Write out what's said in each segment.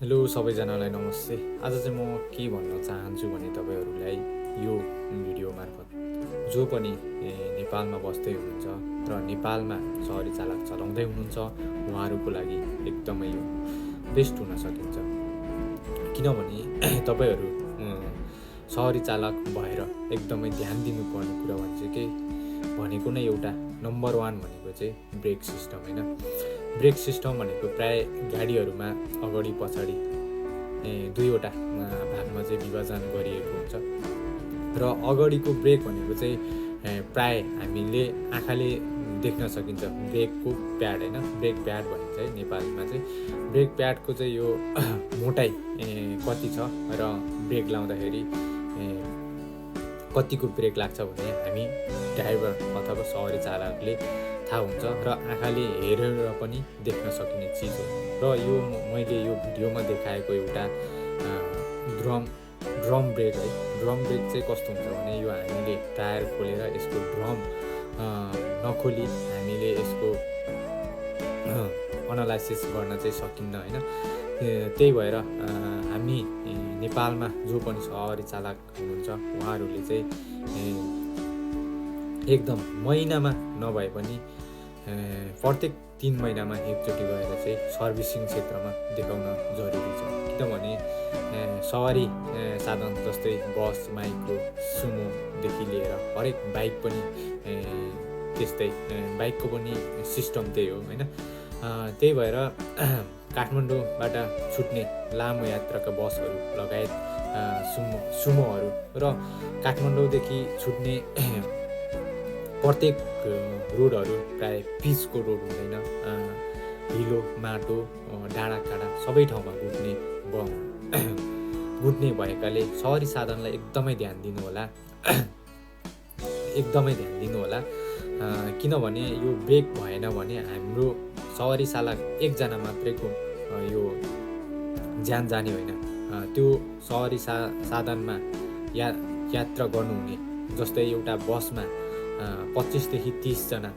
Hello सबैजनालाई नमस्ते। आज चाहिँ म के भन्न चाहन्छु भने तपाईँहरूलाई यो भिडियो मार्फत जो पनि नेपालमा बस्दै हुनुहुन्छ र नेपालमा सहरी चालक चलाउँदै हुनुहुन्छ उहाँहरूको लागि एकदमै यो बेस्ट हुन सकिन्छ। किनभने तपाईँहरू सहरी चालक भएर एकदमै ध्यान दिनुपर्ने कुरा भनेको नै एउटा नम्बर 1 भनेको चाहिँ ब्रेक सिस्टम होइन। ब्रेक सिस्टम भनेको प्राय गाडीहरूमा अगाडि पछाडि दुईवटा भागमा चाहिँ विभाजन गरिएको हुन्छ र अगाडिको ब्रेक भनेको चाहिँ प्राय हामीले आँखाले देख्न सकिन्छ ब्रेकको प्याड होइन। ब्रेक प्याड भनिन्छ है नेपालीमा चाहिँ। ब्रेक प्याडको चाहिँ यो मोटाइ कति छ र ब्रेक लाउँदाखेरि कतिको ब्रेक लाग्छ भने हामी ड्राइभर अथवा सहरी चालकले थाहा हुन्छ र आँखाले हेरेर पनि देख्न सकिने चिज हो। र यो मैले यो भिडियोमा देखाएको एउटा ड्रम ब्रेक है। ड्रम ब्रेक चाहिँ कस्तो हुन्छ भने यो हामीले टायर खोलेर यसको ड्रम नखोली हामीले यसको एनालाइसिस गर्न चाहिँ सकिन्न होइन। त्यही भएर हामी नेपालमा जो पनि सहरी चालक हुनुहुन्छ उहाँहरूले चाहिँ एकदम महिनामा नभए पनि प्रत्येक 3 महिनामा एकचोटि गएर चाहिँ सर्भिसिङ क्षेत्रमा देखाउन जरुरी छ। किनभने सवारी साधन जस्तै बस, माइक्रो, सुमोदेखि लिएर हरेक बाइक पनि त्यस्तै, बाइकको पनि सिस्टम त्यही हो होइन। त्यही भएर काठमाडौँबाट छुट्ने लामो यात्राका बसहरू लगायत सुमोहरू र काठमाडौँदेखि छुट्ने प्रत्येक रोडहरू प्राय पिचको रोड हुँदैन। हिलो, माटो, डाँडाकाँडा सबै ठाउँमा घुट्ने भएकाले सहरी साधनलाई एकदमै ध्यान दिनु होला। किनभने यो ब्रेक भएन भने हाम्रो सहरी चालक एकजना मात्रैको यो ज्यान जाने होइन। त्यो सहरी साधनमा यात्रा गर्नुहुने जस्तै एउटा बसमा 25 देखि 30 जना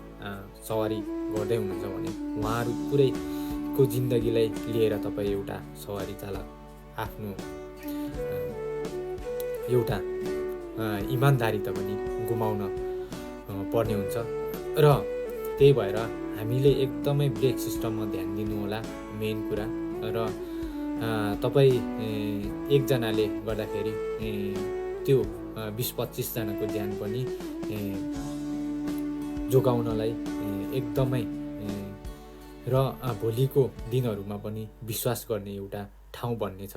सवारी गर्दै हुनुहुन्छ भने उहाँहरू पुरैको जिन्दगीलाई लिएर तपाईँ एउटा सवारी चालक आफ्नो एउटा इमान्दारिता पनि गुमाउन पर्ने हुन्छ। र त्यही भएर हामीले एकदमै ब्रेक सिस्टममा ध्यान दिनु होला मेन कुरा। र तपाईँ एकजनाले गर्दाखेरि त्यो 20-25 जनाको ज्यान पनि जोगाउनलाई एकदमै र भोलिको दिनहरूमा पनि विश्वास गर्ने एउटा ठाउँ बन्ने छ।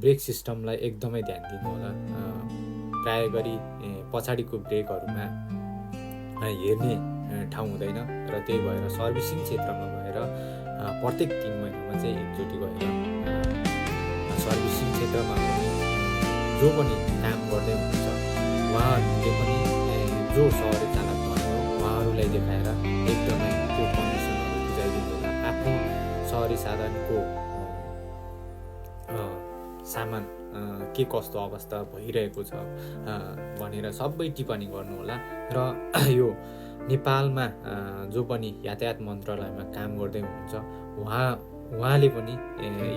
ब्रेक सिस्टमलाई एकदमै ध्यान दिनु होला। प्राय गरी पछाडिको ब्रेकहरूमा हेर्ने ठाउँ हुँदैन र त्यही भएर सर्भिसिङ क्षेत्रमा गएर प्रत्येक 3 महिनामा चाहिँ एकचोटि गएर सर्भिसिङ क्षेत्रमा जो पनि काम गर्दै हुनुहुन्छ उहाँहरूले पनि जो सहरी चालक भन्यो उहाँहरूलाई देखाएर एकदमै त्यो कन्डिसनहरू बुझाइदिनु होला। आफ्नो सहरी साधनको सामान के कस्तो अवस्था भइरहेको छ भनेर सबै टिप्पणी गर्नुहोला। र यो नेपालमा जो पनि यातायात मन्त्रालयमा काम गर्दै हुनुहुन्छ उहाँले पनि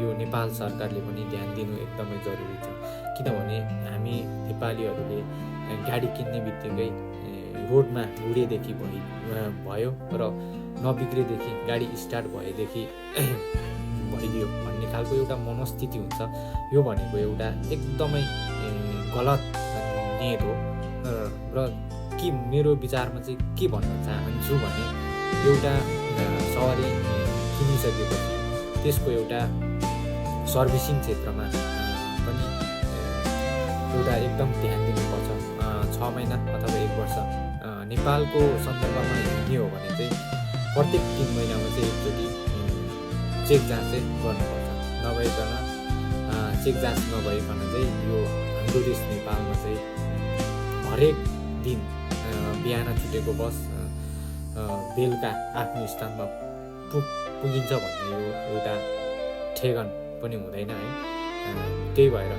यो नेपाल सरकारले पनि ध्यान दिनु एकदमै जरुरी छ। किनभने हामी नेपालीहरूले गाडी किन्ने बित्तिकै रोडमा गुडेदेखि भयो र नबिग्रेदेखि गाडी स्टार्ट भएदेखि भइदियो भन्ने खालको एउटा मनस्थिति हुन्छ। यो भनेको एउटा एकदमै गलत नियत हो। र के मेरो विचारमा चाहिँ के भन्न चाहन्छु भने एउटा सवारी किनिसकेपछि त्यसको एउटा सर्भिसिङ क्षेत्रमा पनि एउटा एकदम ध्यान दिनुपर्छ। 6 महिना अथवा 1 वर्ष नेपालको सन्दर्भमा हेर्ने हो भने चाहिँ प्रत्येक 3 महिनामा चाहिँ एकचोटि चेक जाँच चाहिँ गर्नुपर्छ। नभइकन चेक जाँच नभइकन चाहिँ यो हाम्रो देश नेपालमा चाहिँ हरेक दिन बिहान छुटेको बस बेलुका आफ्नो स्थानमा पुगिन्छ भन्ने यो एउटा ठेगान पनि हुँदैन है। त्यही भएर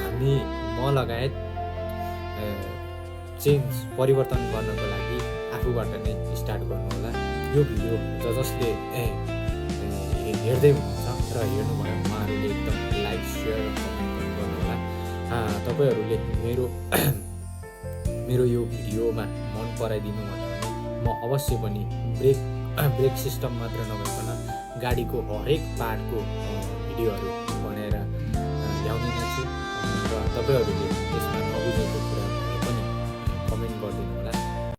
हामी म लगायत परिवर्तन गर्नको लागि आफूबाट नै स्टार्ट गर्नु होला। यो भिडियो जसले हेर्दै हुनुहुन्छ र हेर्नुभयो उहाँहरूले एकदम लाइक सेयर कमेन्ट पनि गर्नुहोला। तपाईँहरूले मेरो यो भिडियोमा मन पराइदिनु भयो भने म अवश्य पनि ब्रेक सिस्टम मात्र नभइकन गाडीको हरेक पार्टको भिडियोहरू बनाएर ल्याउने नै छु र तपाईँहरूले